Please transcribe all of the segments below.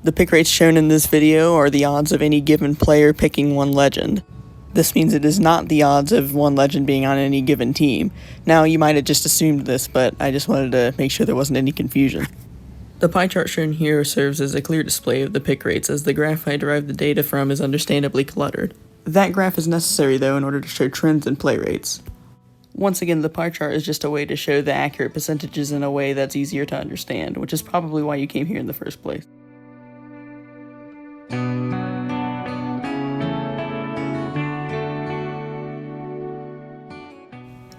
The pick rates shown in this video are the odds of any given player picking one legend. This means it is not the odds of one legend being on any given team. Now, you might have just assumed this, but I just wanted to make sure there wasn't any confusion. The pie chart shown here serves as a clear display of the pick rates, as the graph I derived the data from is understandably cluttered. That graph is necessary, though, in order to show trends in play rates. Once again, the pie chart is just a way to show the accurate percentages in a way that's easier to understand, which is probably why you came here in the first place.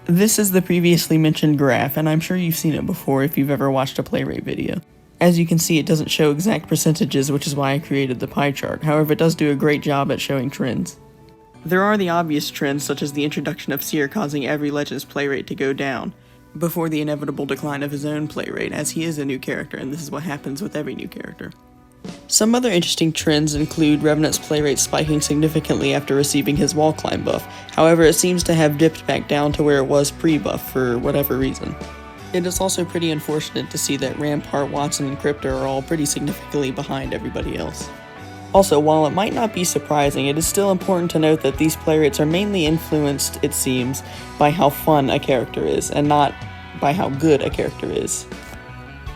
This is the previously mentioned graph, and I'm sure you've seen it before if you've ever watched a play rate video. As you can see, it doesn't show exact percentages, which is why I created the pie chart. However, it does do a great job at showing trends. There are the obvious trends, such as the introduction of Seer causing every legend's play rate to go down, before the inevitable decline of his own play rate, as he is a new character, and this is what happens with every new character. Some other interesting trends include Revenant's play rate spiking significantly after receiving his wall climb buff. However, it seems to have dipped back down to where it was pre-buff for whatever reason. It is also pretty unfortunate to see that Rampart, Watson, and Crypto are all pretty significantly behind everybody else. Also, while it might not be surprising, it is still important to note that these play rates are mainly influenced, it seems, by how fun a character is, and not by how good a character is.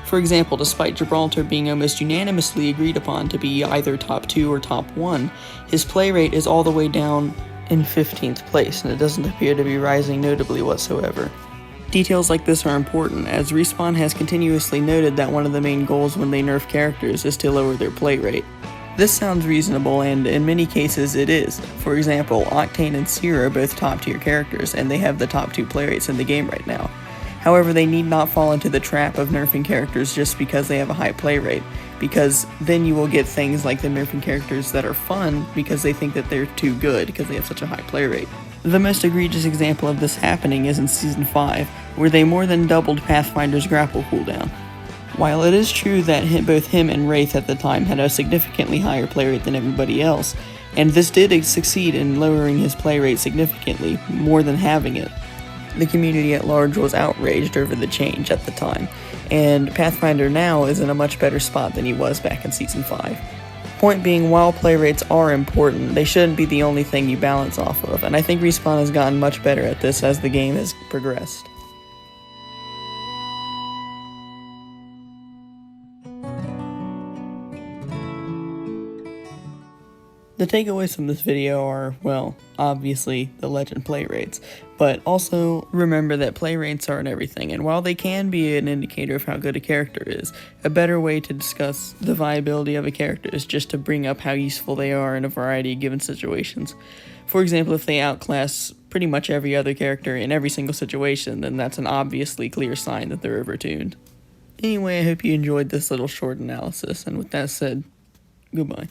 For example, despite Gibraltar being almost unanimously agreed upon to be either top 2 or top 1, his play rate is all the way down in 15th place, and it doesn't appear to be rising notably whatsoever. Details like this are important, as Respawn has continuously noted that one of the main goals when they nerf characters is to lower their play rate. This sounds reasonable, and in many cases it is. For example, Octane and Seer are both top tier characters, and they have the top 2 play rates in the game right now. However, they need not fall into the trap of nerfing characters just because they have a high play rate, because then you will get things like them nerfing characters that are fun because they think that they're too good because they have such a high play rate. The most egregious example of this happening is in Season 5, where they more than doubled Pathfinder's grapple cooldown. While it is true that both him and Wraith at the time had a significantly higher play rate than everybody else, and this did succeed in lowering his play rate significantly, more than having it, the community at large was outraged over the change at the time, and Pathfinder now is in a much better spot than he was back in Season 5. Point being, while play rates are important, they shouldn't be the only thing you balance off of, and I think Respawn has gotten much better at this as the game has progressed. The takeaways from this video are, well, obviously the legend play rates, but also remember that play rates aren't everything, and while they can be an indicator of how good a character is, a better way to discuss the viability of a character is just to bring up how useful they are in a variety of given situations. For example, if they outclass pretty much every other character in every single situation, then that's an obviously clear sign that they're overtuned. Anyway, I hope you enjoyed this little short analysis, and with that said, goodbye.